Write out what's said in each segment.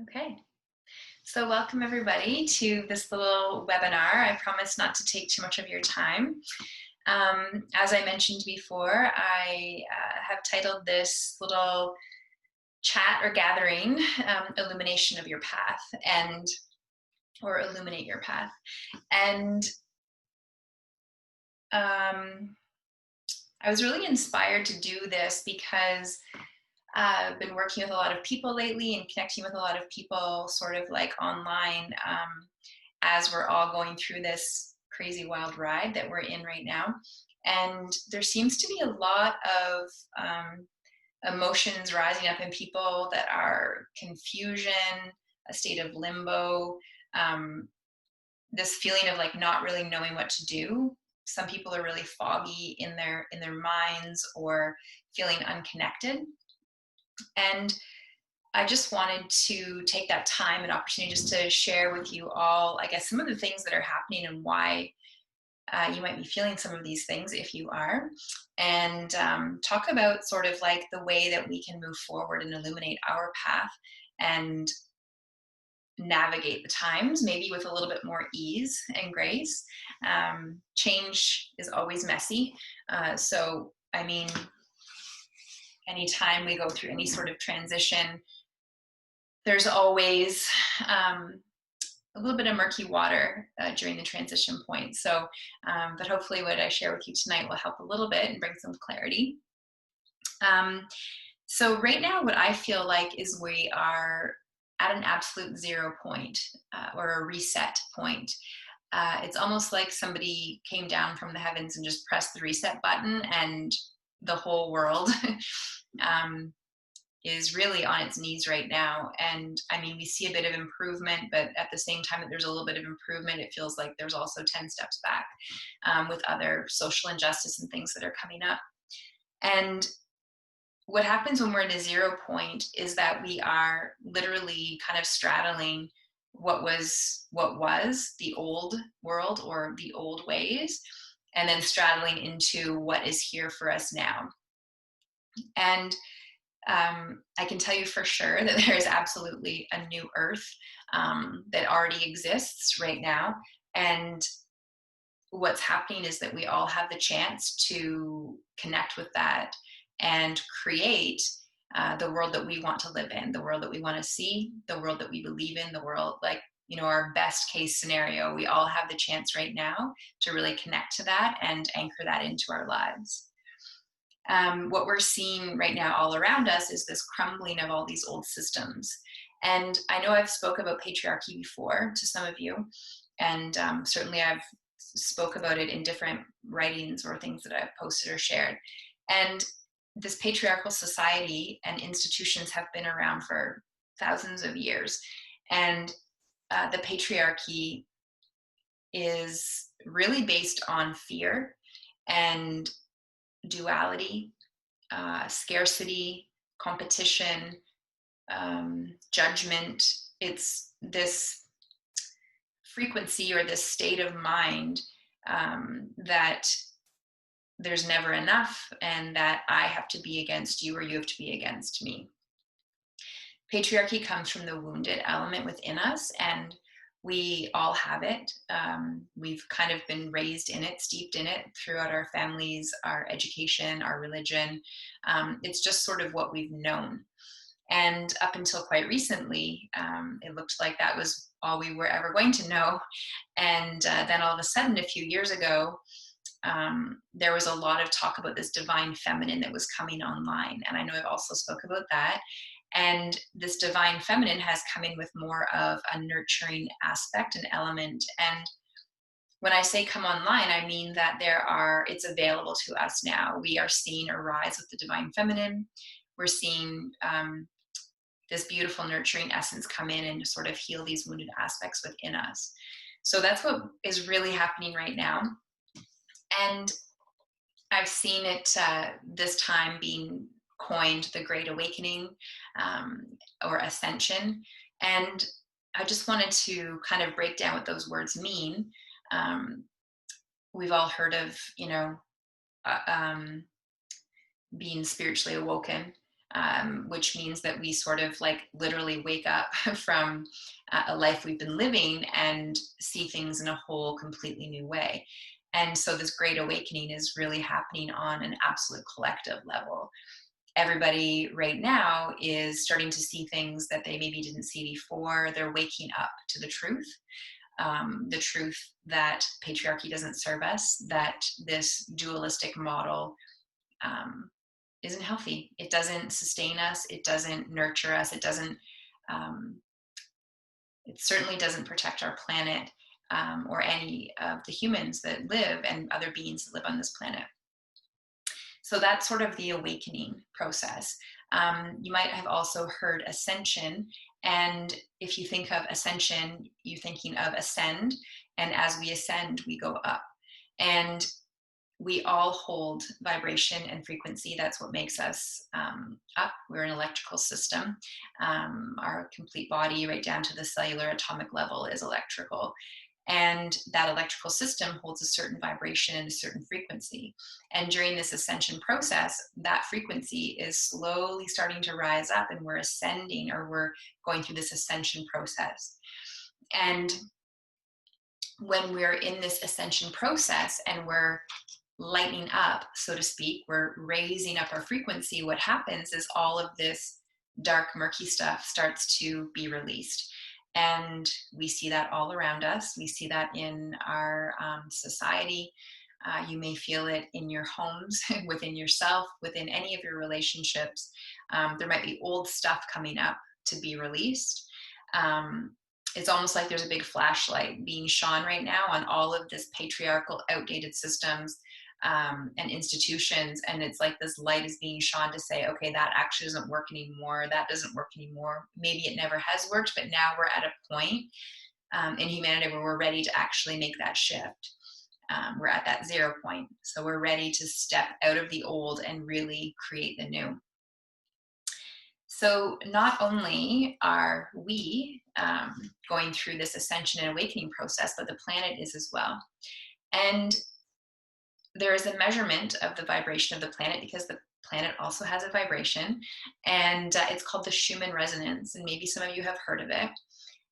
Okay, so welcome everybody to this little webinar. I promise not to take too much of your time. As I mentioned before, I have titled this little chat or gathering, Illumination of Your Path, or Illuminate Your Path. And I was really inspired to do this because I've been working with a lot of people lately and connecting with a lot of people sort of like online as we're all going through this crazy wild ride that we're in right now. And there seems to be a lot of emotions rising up in people that are confusion, a state of limbo, this feeling of like not really knowing what to do. Some people are really foggy in their minds or feeling unconnected. And I just wanted to take that time and opportunity just to share with you all, I guess, some of the things that are happening and why you might be feeling some of these things if you are, and talk about sort of like the way that we can move forward and illuminate our path and navigate the times, maybe with a little bit more ease and grace. Change is always messy. So, I mean, anytime we go through any sort of transition, there's always a little bit of murky water during the transition point. So, but hopefully what I share with you tonight will help a little bit and bring some clarity. So right now, what I feel like is we are at an absolute zero point or a reset point. It's almost like somebody came down from the heavens and just pressed the reset button, and the whole world is really on its knees right now. And I mean, we see a bit of improvement, but at the same time that there's a little bit of improvement, it feels like there's also 10 steps back with other social injustice and things that are coming up. And what happens when we're at a zero point is that we are literally kind of straddling what was the old world or the old ways, and then straddling into what is here for us now. And I can tell you for sure that there is absolutely a new earth that already exists right now. And what's happening is that we all have the chance to connect with that and create the world that we want to live in, the world that we want to see, the world that we believe in, the world, like, you know, our best case scenario. We all have the chance right now to really connect to that and anchor that into our lives. What we're seeing right now all around us is this crumbling of all these old systems. And I know I've spoke about patriarchy before to some of you, and certainly I've spoke about it in different writings or things that I've posted or shared. And this patriarchal society and institutions have been around for thousands of years. And the patriarchy is really based on fear and duality, scarcity, competition, judgment. It's this frequency or this state of mind that there's never enough, and that I have to be against you or you have to be against me. Patriarchy comes from the wounded element within us, and we all have it. We've kind of been raised in it, steeped in it throughout our families, our education, our religion. It's just sort of what we've known. And up until quite recently, it looked like that was all we were ever going to know. And then all of a sudden, a few years ago, there was a lot of talk about this divine feminine that was coming online. And I know I've also spoke about that. And this divine feminine has come in with more of a nurturing aspect and element. And when I say come online, I mean that it's available to us now. We are seeing a rise with the divine feminine. We're seeing this beautiful nurturing essence come in and sort of heal these wounded aspects within us. So that's what is really happening right now. And I've seen it this time being coined the Great Awakening or Ascension. And I just wanted to kind of break down what those words mean. We've all heard of, being spiritually awoken. which means that we sort of like literally wake up from a life we've been living and see things in a whole completely new way. And so this great awakening is really happening on an absolute collective level. Everybody right now is starting to see things that they maybe didn't see before. They're waking up to the truth that patriarchy doesn't serve us, that this dualistic model isn't healthy. It doesn't sustain us. It doesn't nurture us. It certainly doesn't protect our planet, or any of the humans that live and other beings that live on this planet. So that's sort of the awakening process. You might have also heard ascension. And if you think of ascension, you're thinking of ascend. And as we ascend, we go up. And we all hold vibration and frequency. That's what makes us up. We're an electrical system. Our complete body, right down to the cellular atomic level, is electrical. And that electrical system holds a certain vibration and a certain frequency. And during this ascension process, that frequency is slowly starting to rise up, and we're ascending, or we're going through this ascension process. And when we're in this ascension process and we're lightening up, so to speak, we're raising up our frequency, what happens is all of this dark, murky stuff starts to be released. And we see that all around us. We see that in our society. You may feel it in your homes, within yourself, within any of your relationships. There might be old stuff coming up to be released. It's almost like there's a big flashlight being shone right now on all of this patriarchal, outdated systems and institutions. And it's like this light is being shone to say, okay, that actually doesn't work anymore. That doesn't work anymore. Maybe it never has worked, but now we're at a point in humanity where we're ready to actually make that shift. We're at that 0 point. So we're ready to step out of the old and really create the new. So not only are we going through this ascension and awakening process, but the planet is as well. And there is a measurement of the vibration of the planet, because the planet also has a vibration, and it's called the Schumann resonance. And maybe some of you have heard of it.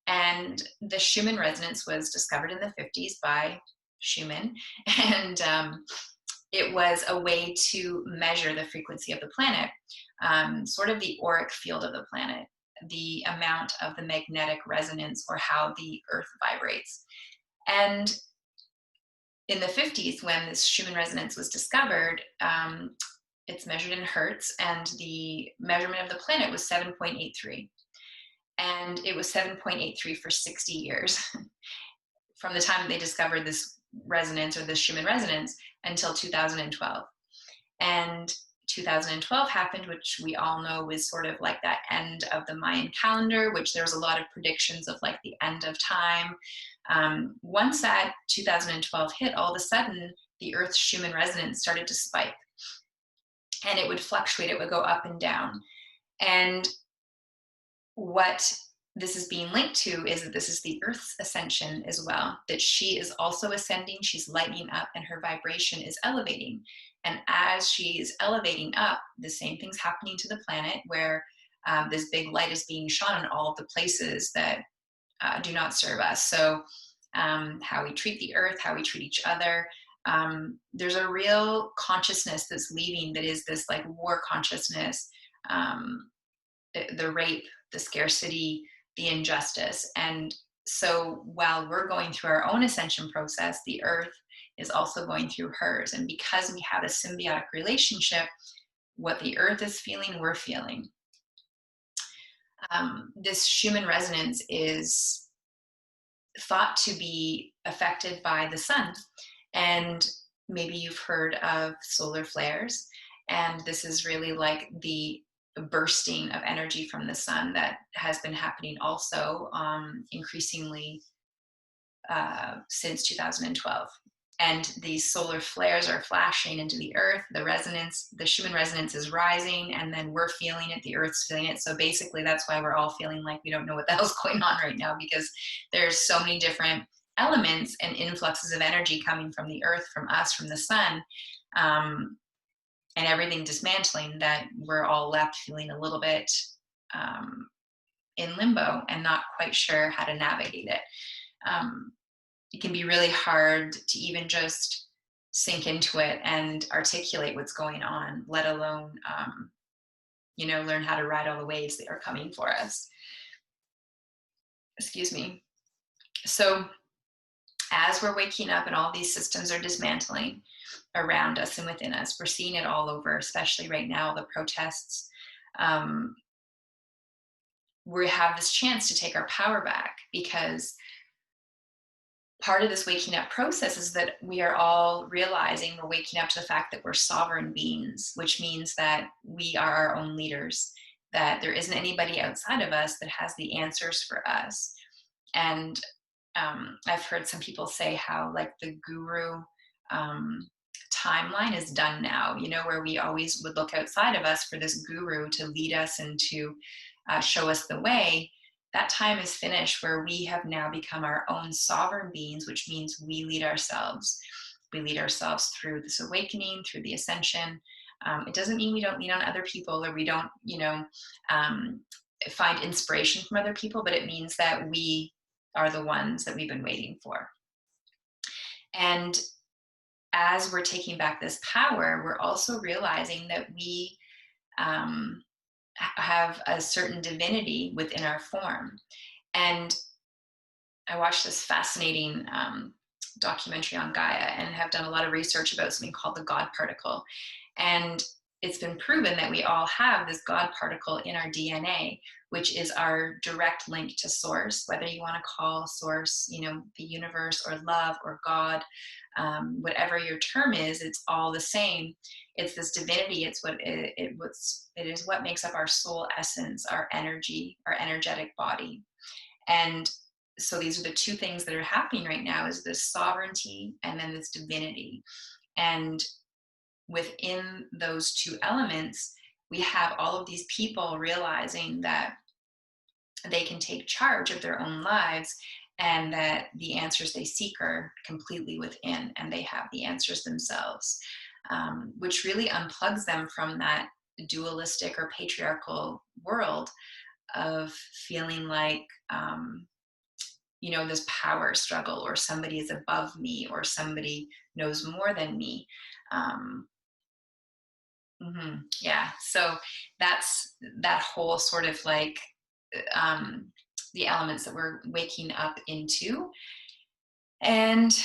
And the Schumann resonance was discovered in the 50s by Schumann. And it was a way to measure the frequency of the planet, sort of the auric field of the planet, the amount of the magnetic resonance, or how the earth vibrates. And in the 50s, when this Schumann resonance was discovered, it's measured in hertz, and the measurement of the planet was 7.83. And it was 7.83 for 60 years, from the time they discovered this resonance, or the Schumann resonance, until 2012. And 2012 happened, which we all know was sort of like that end of the Mayan calendar, which there was a lot of predictions of like the end of time. Once that 2012 hit, all of a sudden the Earth's Schumann resonance started to spike, and it would fluctuate. It would go up and down. And what this is being linked to is that this is the Earth's ascension as well, that she is also ascending, she's lightening up, and her vibration is elevating. And as she's elevating up, the same thing's happening to the planet, where this big light is being shone on all of the places that do not serve us. So how we treat the earth, how we treat each other. There's a real consciousness that's leaving, that is this like war consciousness, the rape, the scarcity, the injustice. And so while we're going through our own ascension process, the earth is also going through hers. And because we have a symbiotic relationship, what the earth is feeling, we're feeling. This Schumann resonance is thought to be affected by the sun. And maybe you've heard of solar flares. And this is really like the bursting of energy from the sun that has been happening also increasingly since 2012. And these solar flares are flashing into the earth. The resonance, the Schumann resonance is rising, and then we're feeling it, the earth's feeling it. So basically that's why we're all feeling like we don't know what the hell's going on right now, because there's so many different elements and influxes of energy coming from the earth, from us, from the sun. and everything dismantling, that we're all left feeling a little bit um, in limbo and not quite sure how to navigate it. Um, it can be really hard to even just sink into it and articulate what's going on, let alone, learn how to ride all the waves that are coming for us. Excuse me. So, as we're waking up and all these systems are dismantling around us and within us, we're seeing it all over, especially right now, the protests. Um, we have this chance to take our power back, because part of this waking up process is that we are all realizing, we're waking up to the fact that we're sovereign beings, which means that we are our own leaders, that there isn't anybody outside of us that has the answers for us. And I've heard some people say how, like, the guru um, timeline is done now, where we always would look outside of us for this guru to lead us and to show us the way. That time is finished, where we have now become our own sovereign beings, which means we lead ourselves. We lead ourselves through this awakening, through the ascension. It doesn't mean we don't lean on other people, or we don't, um, find inspiration from other people, but it means that we are the ones that we've been waiting for. And as we're taking back this power, we're also realizing that we um, have a certain divinity within our form. And I watched this fascinating documentary on Gaia, and have done a lot of research about something called the God particle. And it's been proven that we all have this God particle in our DNA, which is our direct link to source, whether you want to call source, the universe, or love, or God, whatever your term is, it's all the same. It's this divinity. It's it is what makes up our soul essence, our energy, our energetic body. And so these are the two things that are happening right now, is this sovereignty and then this divinity. And within those two elements, we have all of these people realizing that they can take charge of their own lives, and that the answers they seek are completely within, and they have the answers themselves, which really unplugs them from that dualistic or patriarchal world of feeling like, this power struggle, or somebody is above me, or somebody knows more than me. Yeah, so that's that whole sort of like, um, the elements that we're waking up into. And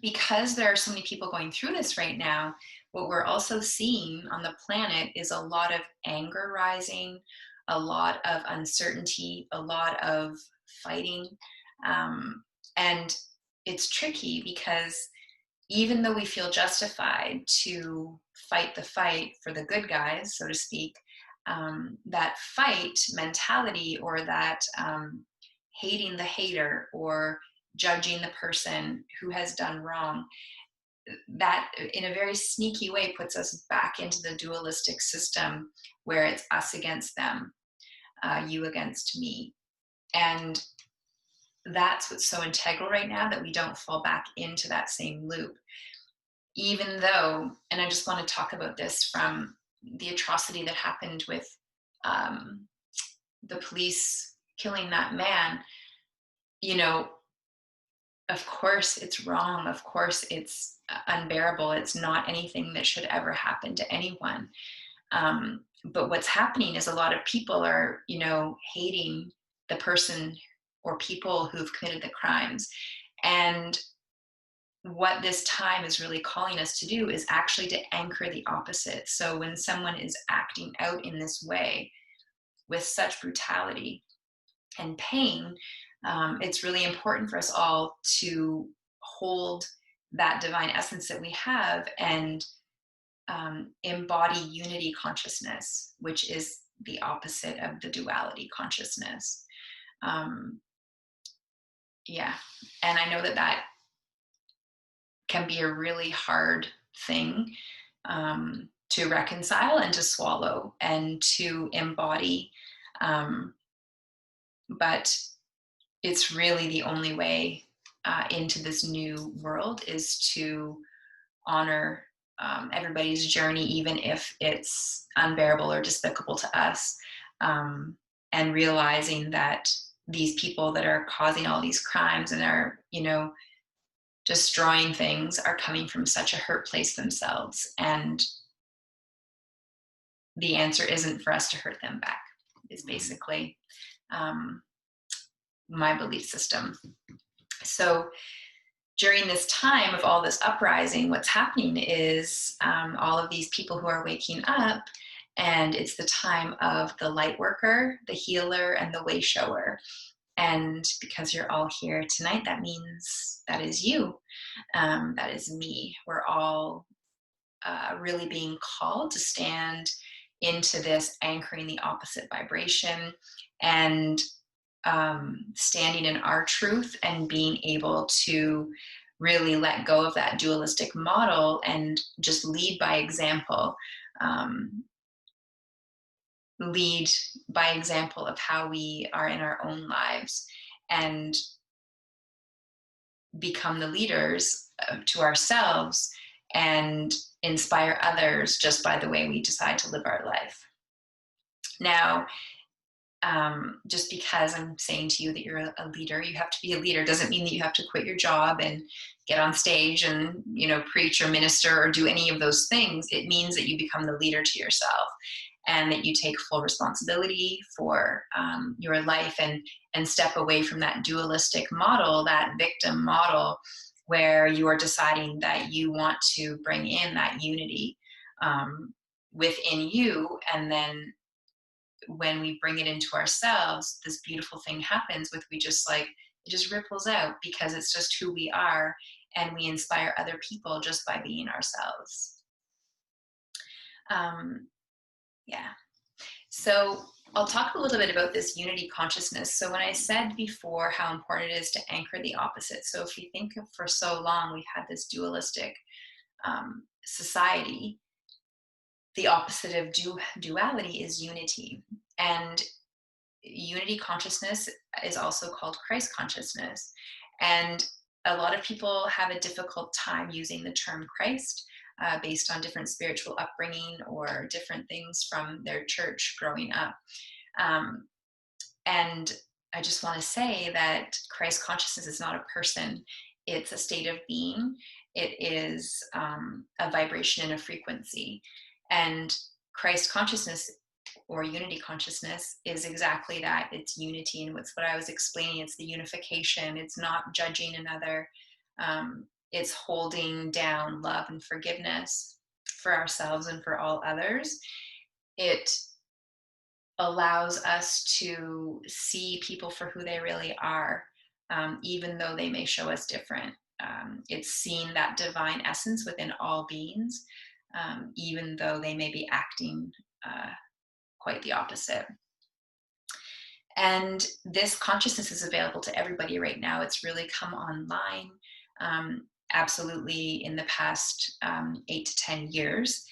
because there are so many people going through this right now, what we're also seeing on the planet is a lot of anger rising, a lot of uncertainty, a lot of fighting. And it's tricky, because even though we feel justified to fight the fight for the good guys, so to speak, that fight mentality, or that hating the hater, or judging the person who has done wrong, that in a very sneaky way puts us back into the dualistic system, where it's us against them, you against me. And that's what's so integral right now, that we don't fall back into that same loop. Even though, and I just want to talk about this from the atrocity that happened with the police killing that man, of course it's wrong. Of course it's unbearable. It's not anything that should ever happen to anyone. But what's happening is a lot of people are, hating the person or people who've committed the crimes. And what this time is really calling us to do is actually to anchor the opposite. So when someone is acting out in this way with such brutality and pain, it's really important for us all to hold that divine essence that we have, and embody unity consciousness, which is the opposite of the duality consciousness. Yeah, and I know that can be a really hard thing to reconcile and to swallow and to embody. But it's really the only way into this new world, is to honor everybody's journey, even if it's unbearable or despicable to us, and realizing that these people that are causing all these crimes and are, destroying things are coming from such a hurt place themselves. And the answer isn't for us to hurt them back, is basically um, my belief system. So during this time of all this uprising, what's happening is all of these people who are waking up, and it's the time of the light worker, the healer, and the way shower. And because you're all here tonight, that means that is you. That is me. We're all really being called to stand into this anchoring the opposite vibration and standing in our truth and being able to really let go of that dualistic model and just lead by example. Lead by example of how we are in our own lives and become the leaders to ourselves and inspire others just by the way we decide to live our life. Now, just because I'm saying to you that you're a leader, you have to be a leader, doesn't mean that you have to quit your job and get on stage and, preach or minister or do any of those things. It means that you become the leader to yourself and that you take full responsibility for your life and step away from that dualistic model, that victim model, where you are deciding that you want to bring in that unity within you. And then when we bring it into ourselves, this beautiful thing happens with it just ripples out because it's just who we are, and we inspire other people just by being ourselves. Yeah. So I'll talk a little bit about this unity consciousness. So when I said before how important it is to anchor the opposite. So if you think of, for so long, we've had this dualistic society. The opposite of duality is unity. And unity consciousness is also called Christ consciousness. And a lot of people have a difficult time using the term Christ based on different spiritual upbringing or different things from their church growing up. And I just want to say that Christ consciousness is not a person. It's a state of being. It is a vibration and a frequency. And Christ consciousness or unity consciousness is exactly that. It's unity, and what's what I was explaining. It's the unification. It's not judging another. It's holding down love and forgiveness for ourselves and for all others. It allows us to see people for who they really are, even though they may show us different. It's seeing that divine essence within all beings, even though they may be acting quite the opposite. And this consciousness is available to everybody right now. It's really come online absolutely in the past 8 to 10 years.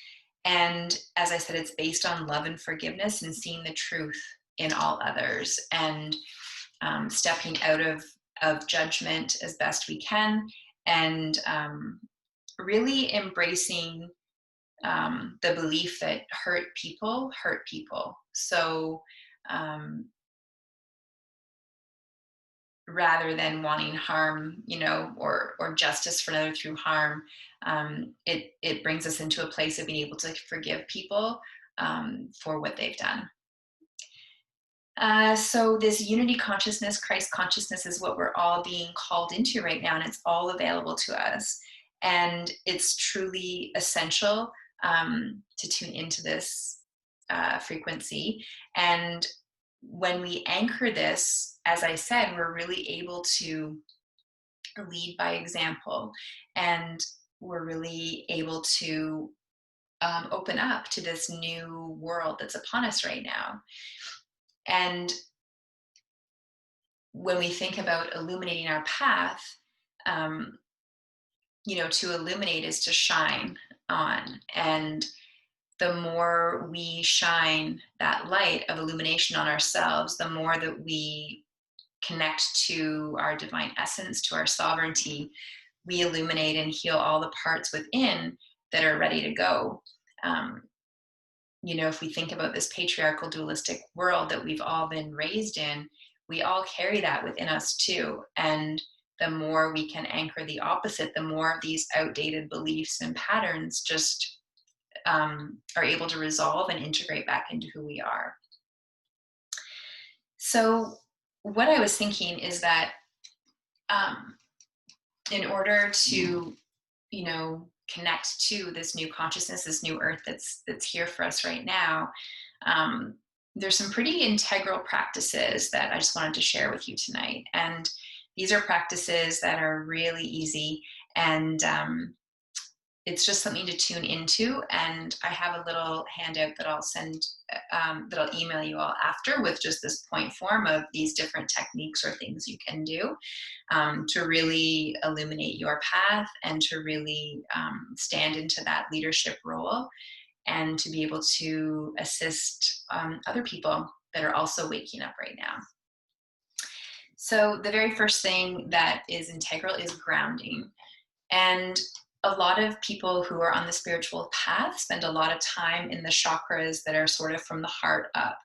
And as I said, it's based on love and forgiveness and seeing the truth in all others and stepping out of judgment as best we can, and really embracing the belief that hurt people. So rather than wanting harm, or justice for another through harm, it brings us into a place of being able to forgive people for what they've done. So this unity consciousness, Christ consciousness, is what we're all being called into right now, and it's all available to us. And it's truly essential to tune into this frequency. And when we anchor this, as I said, we're really able to lead by example, and we're really able to open up to this new world that's upon us right now. And when we think about illuminating our path, to illuminate is to shine on. And the more we shine that light of illumination on ourselves, the more that we connect to our divine essence, to our sovereignty, we illuminate and heal all the parts within that are ready to go. Um, if we think about this patriarchal dualistic world that we've all been raised in, we all carry that within us too. And the more we can anchor the opposite, the more of these outdated beliefs and patterns just are able to resolve and integrate back into who we are. So, what I was thinking is that in order to, connect to this new consciousness, this new earth that's here for us right now, um, there's some pretty integral practices that I just wanted to share with you tonight. And these are practices that are really easy, and it's just something to tune into. And I have a little handout that I'll send, that I'll email you all after, with just this point form of these different techniques or things you can do to really illuminate your path and to really stand into that leadership role, and to be able to assist other people that are also waking up right now. So the very first thing that is integral is grounding. And a lot of people who are on the spiritual path spend a lot of time in the chakras that are sort of from the heart up.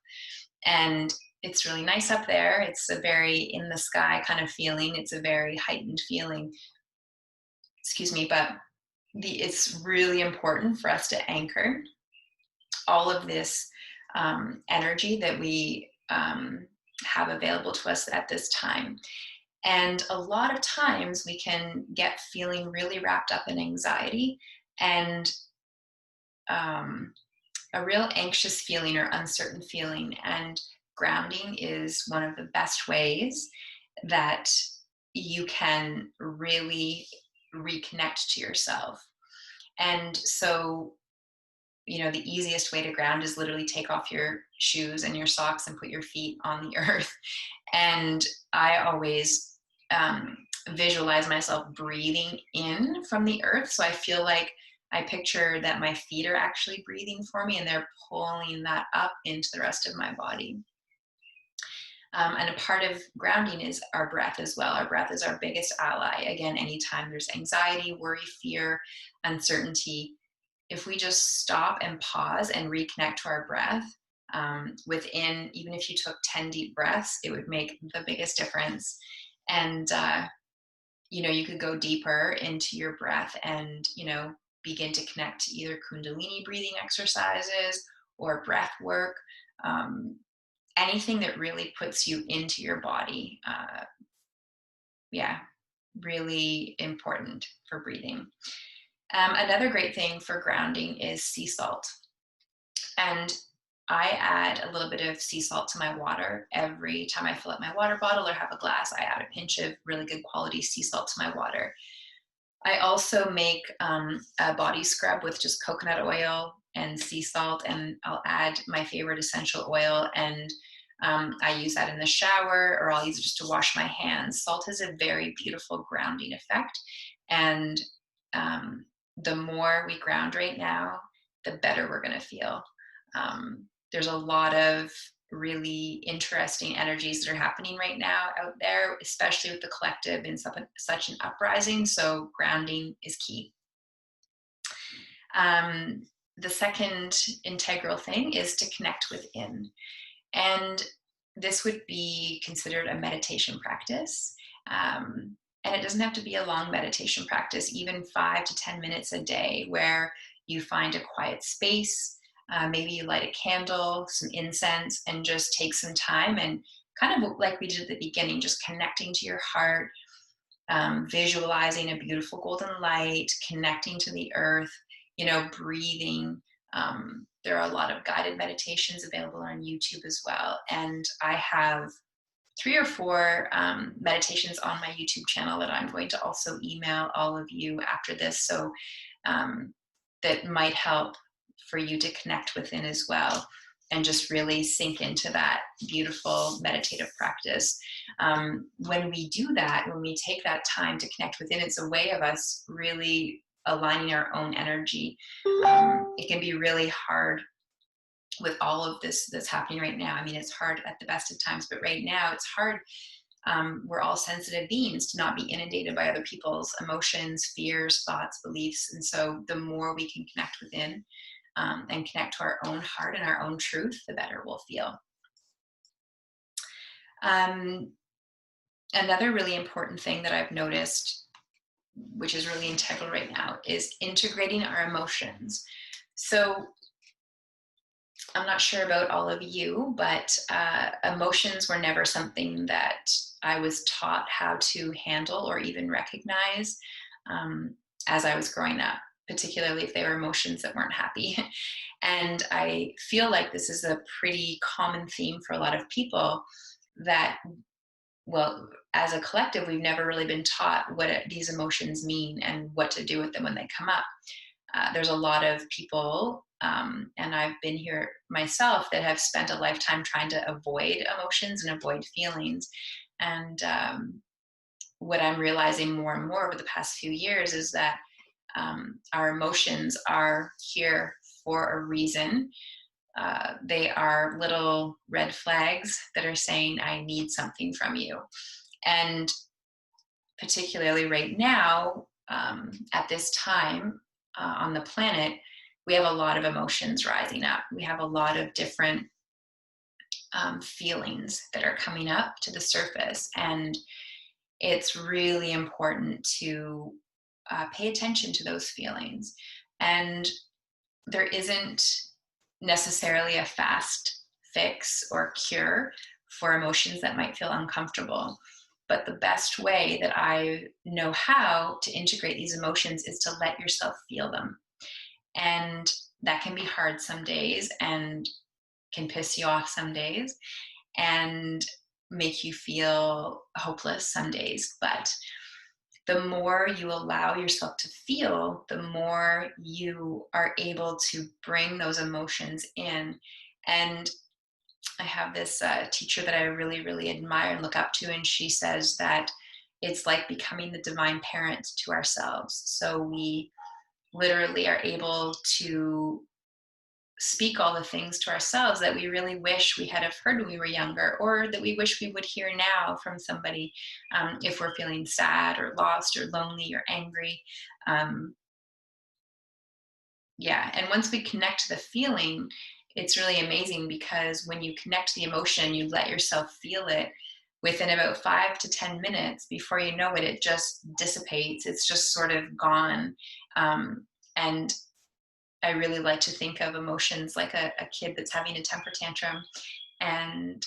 And it's really nice up there. It's a very in the sky kind of feeling. It's a very heightened feeling. Excuse me, but it's really important for us to anchor all of this energy that we have available to us at this time. And a lot of times we can get feeling really wrapped up in anxiety and a real anxious feeling or uncertain feeling. And grounding is one of the best ways that you can really reconnect to yourself. And so, the easiest way to ground is literally take off your shoes and your socks and put your feet on the earth. And I always visualize myself breathing in from the earth. So I feel like I picture that my feet are actually breathing for me, and they're pulling that up into the rest of my body. And a part of grounding is our breath as well. Our breath is our biggest ally. Again, anytime there's anxiety, worry, fear, uncertainty, if we just stop and pause and reconnect to our breath, within, even if you took 10 deep breaths, it would make the biggest difference. And, you could go deeper into your breath and, begin to connect to either Kundalini breathing exercises or breath work, anything that really puts you into your body. Really important for breathing. Another great thing for grounding is sea salt. And I add a little bit of sea salt to my water every time I fill up my water bottle or have a glass. I add a pinch of really good quality sea salt to my water. I also make a body scrub with just coconut oil and sea salt, and I'll add my favorite essential oil, and I use that in the shower, or I'll use it just to wash my hands. Salt has a very beautiful grounding effect, and the more we ground right now, the better we're going to feel. There's a lot of really interesting energies that are happening right now out there, especially with the collective in such an uprising. So grounding is key. The second integral thing is to connect within. And this would be considered a meditation practice. And it doesn't have to be a long meditation practice, even 5 to 10 minutes a day, where you find a quiet space. Maybe you light a candle, some incense, and just take some time and kind of like we did at the beginning, just connecting to your heart, visualizing a beautiful golden light, connecting to the earth, breathing. There are a lot of guided meditations available on YouTube as well. And I have 3 or 4 meditations on my YouTube channel that I'm going to also email all of you after this. So that might help for you to connect within as well, and just really sink into that beautiful meditative practice. When we do that, when we take that time to connect within, it's a way of us really aligning our own energy. It can be really hard with all of this that's happening right now. I mean, it's hard at the best of times, but right now it's hard we're all sensitive beings to not be inundated by other people's emotions, fears, thoughts, beliefs. And so the more we can connect within, and connect to our own heart and our own truth, the better we'll feel. Another really important thing that I've noticed, which is really integral right now, is integrating our emotions. So I'm not sure about all of you, but emotions were never something that I was taught how to handle or even recognize as I was growing up, particularly if they were emotions that weren't happy. And I feel like this is a pretty common theme for a lot of people, that, well, as a collective, we've never really been taught what these emotions mean and what to do with them when they come up. There's a lot of people, and I've been here myself, that have spent a lifetime trying to avoid emotions and avoid feelings. And what I'm realizing more and more over the past few years is that our emotions are here for a reason. They are little red flags that are saying, I need something from you. And particularly right now, at this time on the planet, we have a lot of emotions rising up. We have a lot of different feelings that are coming up to the surface. And it's really important to pay attention to those feelings. And there isn't necessarily a fast fix or cure for emotions that might feel uncomfortable. But the best way that I know how to integrate these emotions is to let yourself feel them. And that can be hard some days and can piss you off some days and make you feel hopeless some days. But the more you allow yourself to feel, the more you are able to bring those emotions in. And I have this teacher that I really, really admire and look up to, and she says that it's like becoming the divine parent to ourselves. So we literally are able to speak all the things to ourselves that we really wish we had have heard when we were younger, or that we wish we would hear now from somebody, if we're feeling sad or lost or lonely or angry. Yeah, and once we connect to the feeling, it's really amazing, because when you connect to the emotion, you let yourself feel it, within about 5 to 10 minutes, before you know it, it just dissipates. It's just sort of gone. And I really like to think of emotions like a kid that's having a temper tantrum, and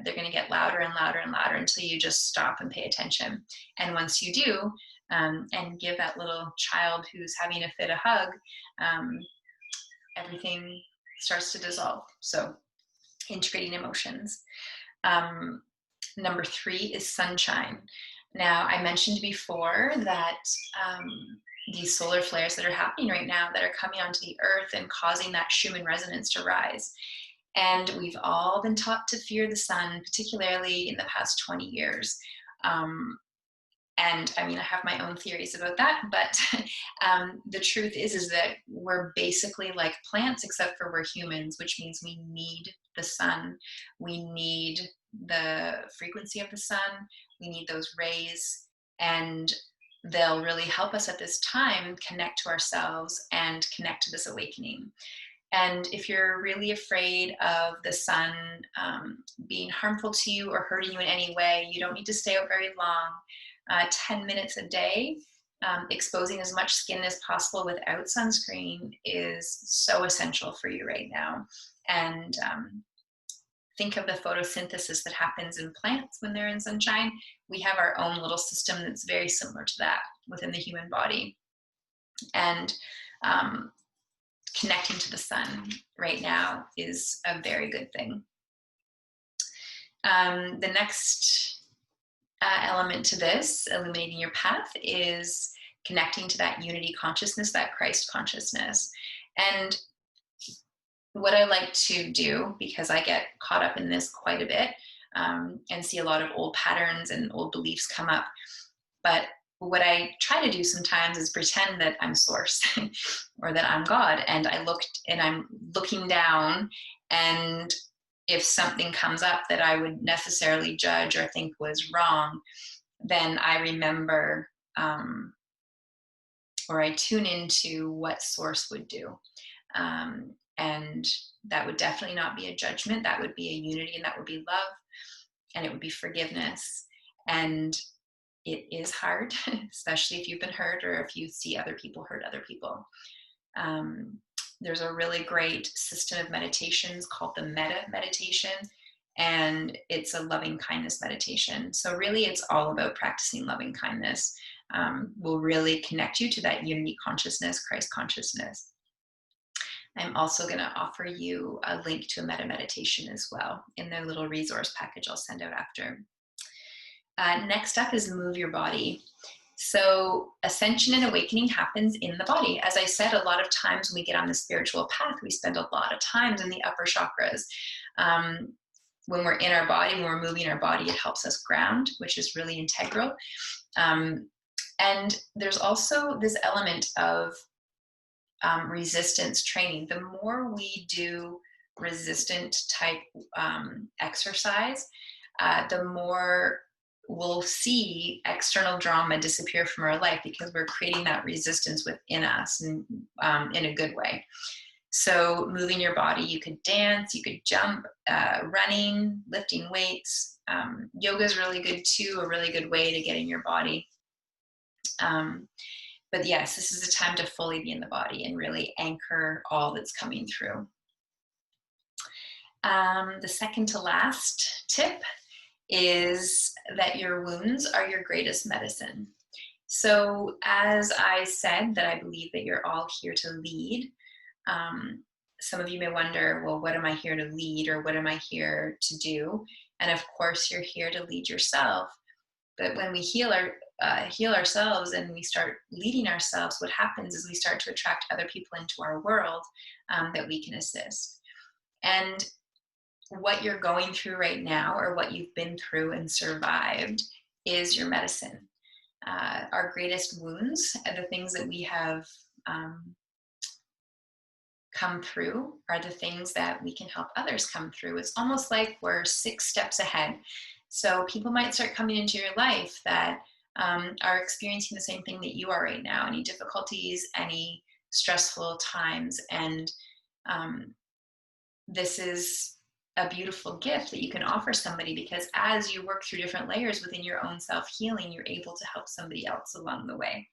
they're going to get louder and louder and louder until you just stop and pay attention. And once you do, and give that little child who's having a fit a hug, everything starts to dissolve. So integrating emotions. Number 3 is sunshine. Now, I mentioned before that these solar flares that are happening right now, that are coming onto the earth and causing that Schumann resonance to rise. And we've all been taught to fear the sun, particularly in the past 20 years. And I mean, I have my own theories about that, but the truth is that we're basically like plants, except for we're humans, which means we need the sun. We need the frequency of the sun. We need those rays, and they'll really help us at this time connect to ourselves and connect to this awakening. And if you're really afraid of the sun being harmful to you or hurting you in any way, you don't need to stay out very long. 10 minutes a day, exposing as much skin as possible without sunscreen is so essential for you right now. And think of the photosynthesis that happens in plants when they're in sunshine. We have our own little system that's very similar to that within the human body. And connecting to the sun right now is a very good thing. The next element to this, illuminating your path, is connecting to that unity consciousness, that Christ consciousness. And what I like to do, because I get caught up in this quite a bit, and see a lot of old patterns and old beliefs come up, but what I try to do sometimes is pretend that I'm source or that I'm God, and I'm looking down, and if something comes up that I would necessarily judge or think was wrong, then I remember, or I tune into what source would do. And that would definitely not be a judgment. That would be a unity, and that would be love, and it would be forgiveness. And it is hard, especially if you've been hurt or if you see other people hurt other people. There's a really great system of meditations called the metta meditation, and it's a loving kindness meditation. So really it's all about practicing loving kindness. Will really connect you to that unity consciousness, Christ consciousness. I'm also going to offer you a link to a metta meditation as well in the little resource package I'll send out after. Next up is move your body. So ascension and awakening happens in the body. As I said, a lot of times when we get on the spiritual path, we spend a lot of times in the upper chakras. When we're in our body, when we're moving our body, it helps us ground, which is really integral. And there's also this element of resistance training. The more we do resistant type exercise, the more we'll see external drama disappear from our life, because we're creating that resistance within us, and in a good way. So moving your body, you could dance, you could jump, running, lifting weights. Yoga is really good too, a really good way to get in your body. But yes, this is a time to fully be in the body and really anchor all that's coming through. The second to last tip is that your wounds are your greatest medicine. So as I said, that I believe that you're all here to lead. Some of you may wonder, well, what am I here to lead, or what am I here to do? And of course, you're here to lead yourself. But when we heal ourselves and we start leading ourselves, what happens is we start to attract other people into our world that we can assist. And what you're going through right now, or what you've been through and survived, is your medicine. Our greatest wounds, the things that we have come through, are the things that we can help others come through. It's almost like we're 6 steps ahead. So people might start coming into your life that are experiencing the same thing that you are right now, any difficulties, any stressful times. And this is a beautiful gift that you can offer somebody, because as you work through different layers within your own self-healing, you're able to help somebody else along the way.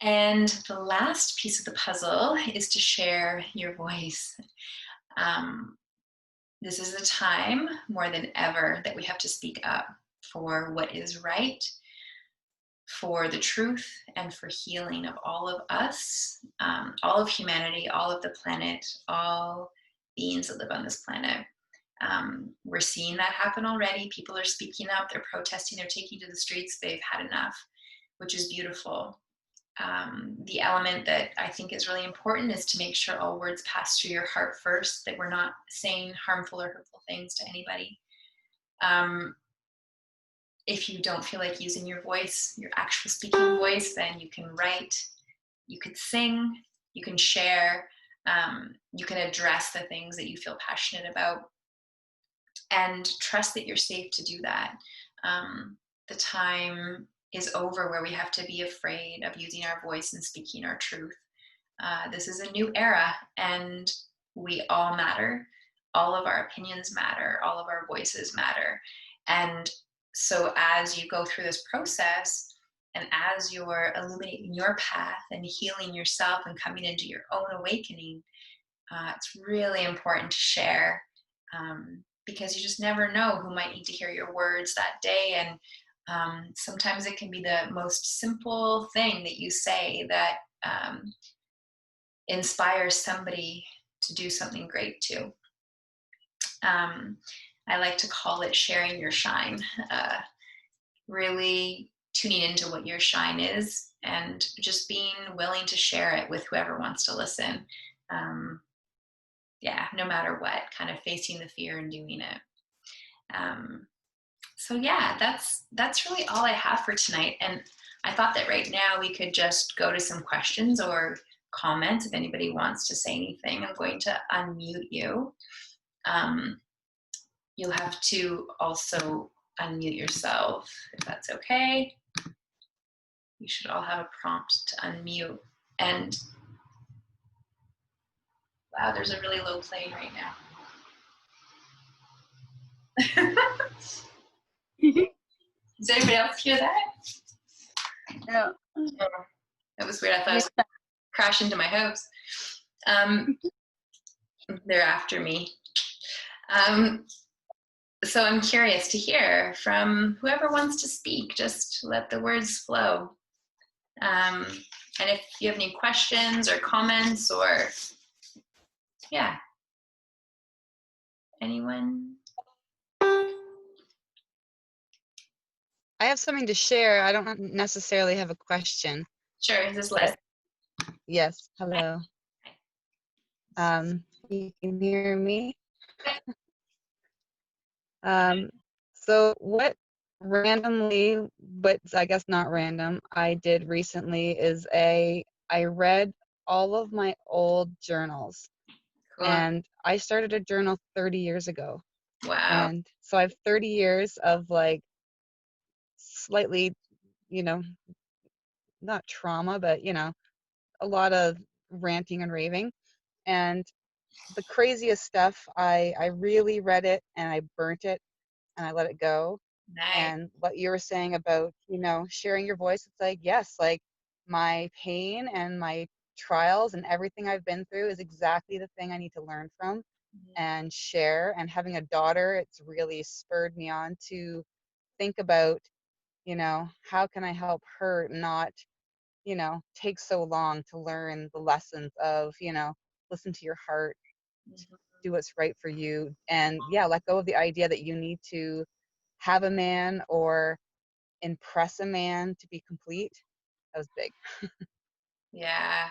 And the last piece of the puzzle is to share your voice. This is a time more than ever that we have to speak up for what is right, for the truth, and for healing of all of us, all of humanity, all of the planet, all beings that live on this planet. We're seeing that happen already. People are speaking up, they're protesting, they're taking to the streets, they've had enough, which is beautiful. The element that I think is really important is to make sure all words pass through your heart first, that we're not saying harmful or hurtful things to anybody. If you don't feel like using your voice, your actual speaking voice, then you can write, you could sing, you can share, you can address the things that you feel passionate about, and trust that you're safe to do that. The time is over where we have to be afraid of using our voice and speaking our truth. This is a new era, and we all matter. All of our opinions matter. All of our voices matter. And so as you go through this process, and as you're illuminating your path and healing yourself and coming into your own awakening, it's really important to share, because you just never know who might need to hear your words that day. And sometimes it can be the most simple thing that you say that inspires somebody to do something great too. I like to call it sharing your shine, really tuning into what your shine is and just being willing to share it with whoever wants to listen. No matter what, kind of facing the fear and doing it. So yeah, that's really all I have for tonight. And I thought that right now we could just go to some questions, or comments. If anybody wants to say anything, I'm going to unmute you. You'll have to also unmute yourself, if that's okay. You should all have a prompt to unmute. And wow, there's a really low plane right now. Does anybody else hear that? No. That was weird. I thought I was going to crash into my house. They're after me. So I'm curious to hear from whoever wants to speak. Just let the words flow. And if you have any questions or comments or, yeah. Anyone? I have something to share. I don't necessarily have a question. Sure, is this Liz? Yes, hello. You can hear me? So what randomly, but I guess not random, I did recently is I read all of my old journals. Cool. And I started a journal 30 years ago. Wow. And so I have 30 years of like slightly, you know, not trauma, but, you know, a lot of ranting and raving. And the craziest stuff, I really read it and I burnt it and I let it go. Nice. And what you were saying about, you know, sharing your voice, it's like, yes, like my pain and my trials and everything I've been through is exactly the thing I need to learn from and share. And having a daughter, it's really spurred me on to think about, you know, how can I help her not, you know, take so long to learn the lessons of, you know, listen to your heart, do what's right for you, and yeah, let go of the idea that you need to have a man or impress a man to be complete. That was big. Yeah,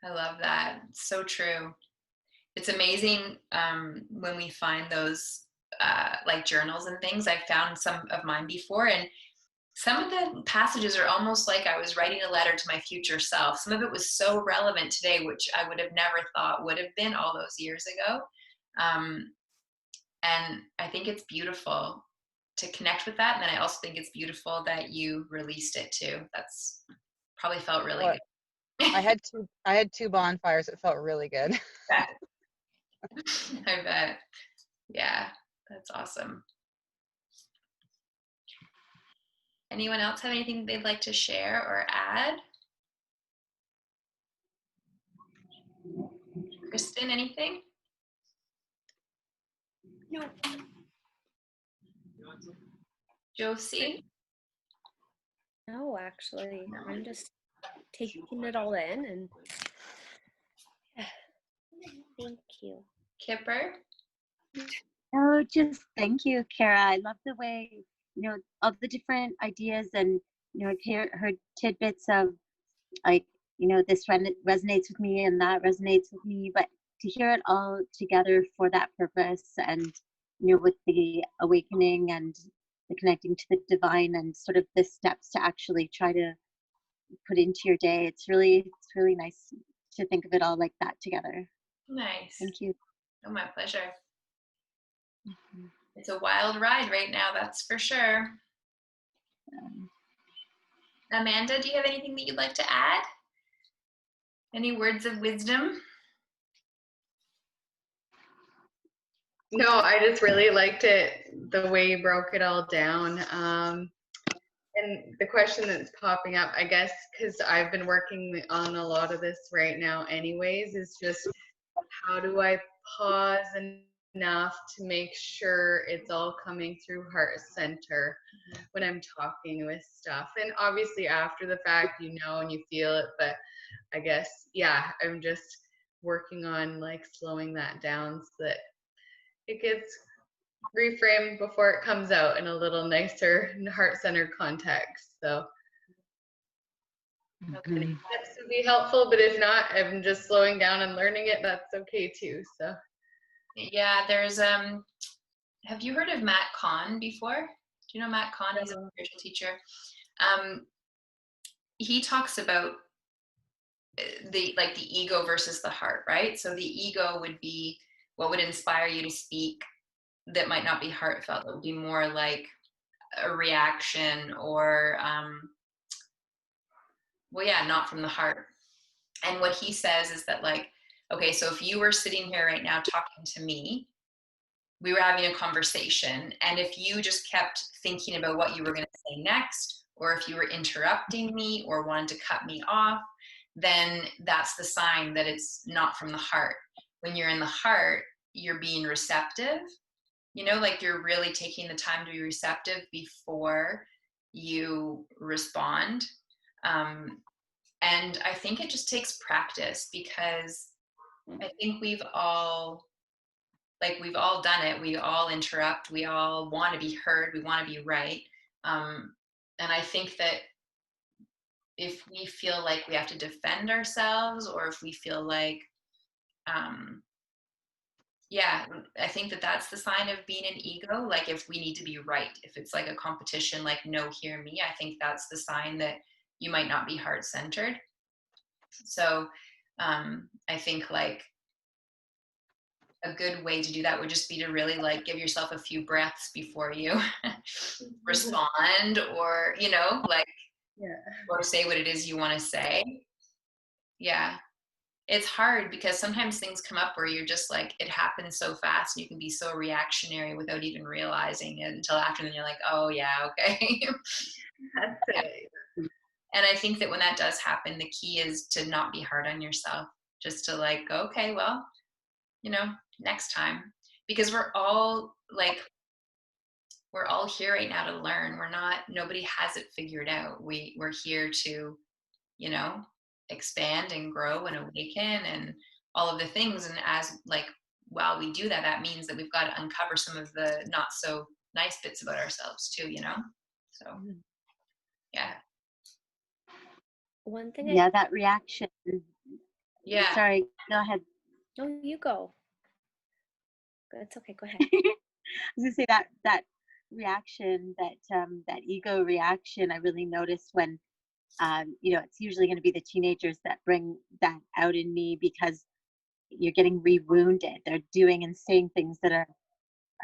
I love that. It's so true. It's amazing when we find those like journals and things. I found some of mine before, and some of the passages are almost like I was writing a letter to my future self. Some of it was so relevant today, which I would have never thought would have been all those years ago. And I think it's beautiful to connect with that. And then I also think it's beautiful that you released it too. That's probably felt really good. I had two bonfires. It felt really good. I bet. Yeah, that's awesome. Anyone else have anything they'd like to share or add? Kristen, anything? No. Josie? No, actually, I'm just taking it all in, and thank you. Kipper? Oh, just thank you, Kara. I love the way, you know, all the different ideas, and, you know, I've heard tidbits of, like, you know, this resonates with me and that resonates with me, but to hear it all together for that purpose, and, you know, with the awakening and the connecting to the divine and sort of the steps to actually try to put into your day, it's really nice to think of it all like that together. Nice. Thank you. Oh, my pleasure. It's a wild ride right now, that's for sure. Amanda, do you have anything that you'd like to add? Any words of wisdom? No, I just really liked it, the way you broke it all down. And the question that's popping up, I guess, because I've been working on a lot of this right now anyways, is just how do I pause enough to make sure it's all coming through heart center when I'm talking with stuff. And obviously after the fact, you know, and you feel it, but I guess, yeah, I'm just working on like slowing that down so that it gets reframed before it comes out in a little nicer heart-centered context. So any tips would be helpful, but if not, I'm just slowing down and learning it. That's okay too. So yeah, there's have you heard of Matt Kahn before? Do you know Matt Kahn? He's a spiritual teacher. He talks about the ego versus the heart, right? So the ego would be what would inspire you to speak that might not be heartfelt. It would be more like a reaction or well, yeah, not from the heart. And what he says is that, like, okay, so if you were sitting here right now talking to me, we were having a conversation, and if you just kept thinking about what you were going to say next, or if you were interrupting me or wanted to cut me off, then that's the sign that it's not from the heart. When you're in the heart, you're being receptive, like you're really taking the time to be receptive before you respond. And I think it just takes practice, because I think we've all done it. We all interrupt. We all want to be heard. We want to be right. And I think that if we feel like we have to defend ourselves, or if we feel like, yeah, I think that that's the sign of being an ego. Like if we need to be right, if it's like a competition, like, no, hear me, I think that's the sign that you might not be heart-centered. So I think like a good way to do that would just be to really like give yourself a few breaths before you respond, or like, Yeah. or say what it is you want to say. Yeah, it's hard because sometimes things come up where you're just like, it happens so fast and you can be so reactionary without even realizing it until after, and then you're like, oh yeah, okay. That's it. And I think that when that does happen, the key is to not be hard on yourself, just to like go, okay, well, next time. Because we're all here right now to learn. Nobody has it figured out. We're here to, expand and grow and awaken and all of the things. And as like, while we do that, that means that we've got to uncover some of the not so nice bits about ourselves too, So yeah. One thing Yeah, that reaction. Yeah. Sorry, go ahead. No, you go. It's okay. Go ahead. I was gonna say that reaction, that ego reaction, I really noticed when, it's usually going to be the teenagers that bring that out in me, because you're getting rewounded. They're doing and saying things that are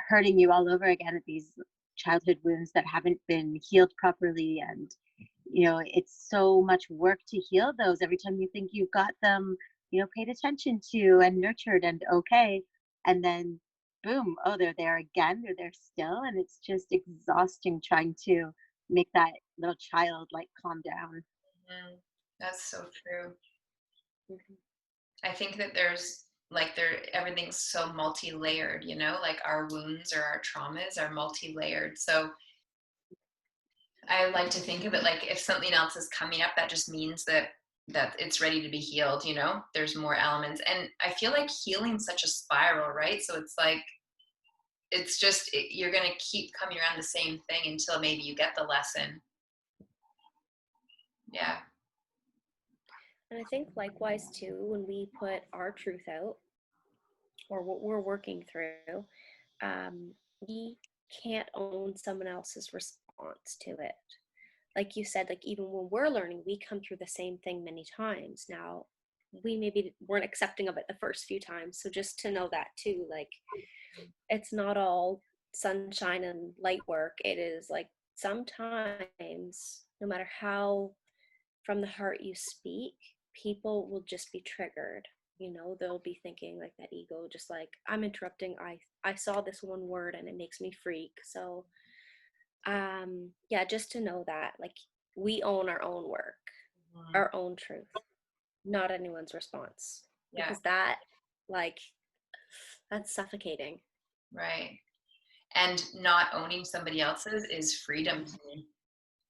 hurting you all over again, these childhood wounds that haven't been healed properly. And it's so much work to heal those. Every time you think you've got them, paid attention to and nurtured and okay, and then boom, oh, they're there again, they're there still, and it's just exhausting trying to make that little child like calm down. That's so true. Mhm. I think that everything's so multi-layered, like our wounds or our traumas are multi-layered. So I like to think of it like, if something else is coming up, that just means that it's ready to be healed. There's more elements, and I feel like healing's such a spiral, right? So it's like, you're going to keep coming around the same thing until maybe you get the lesson. Yeah. And I think likewise too, when we put our truth out or what we're working through, we can't own someone else's response to it. Like you said, like even when we're learning, we come through the same thing many times. Now, we maybe weren't accepting of it the first few times. So just to know that too, like it's not all sunshine and light work. It is like sometimes, no matter how from the heart you speak, people will just be triggered. They'll be thinking like that ego, just like, I'm interrupting. I saw this one word and it makes me freak. So yeah, just to know that like we own our own work, our own truth, not anyone's response. Yeah. Because that's suffocating. Right. And not owning somebody else's is freedom to me.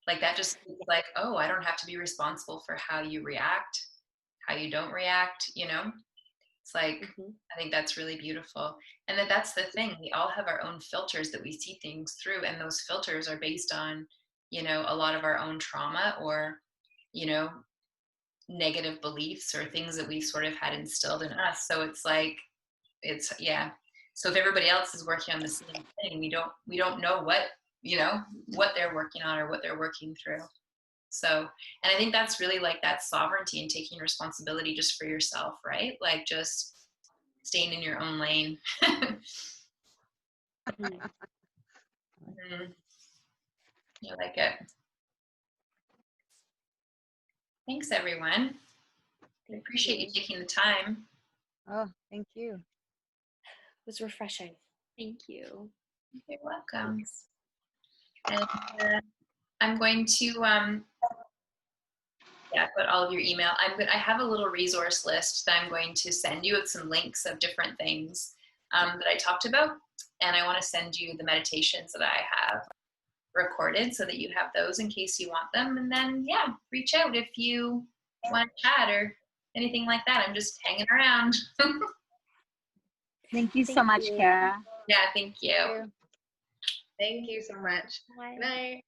Like that just feels like, oh, I don't have to be responsible for how you react, how you don't react, It's like, I think that's really beautiful. And that's the thing. We all have our own filters that we see things through. And those filters are based on, a lot of our own trauma or, negative beliefs or things that we've sort of had instilled in us. So it's like, yeah. So if everybody else is working on the same thing, we don't know what they're working on or what they're working through. So, and I think that's really like that sovereignty and taking responsibility just for yourself, right? Like just staying in your own lane. Mhm. I like it. Thanks, everyone. I appreciate you taking the time. Oh, thank you. It was refreshing. Thank you. You're welcome. And I'm going to put all of your email. I have a little resource list that I'm going to send you with some links of different things that I talked about, and I want to send you the meditations that I have recorded so that you have those in case you want them. And then reach out if you want to chat or anything like that. I'm just hanging around. Thank you so much, Kara. Yeah, thank you. Thank you so much. Bye. Good night.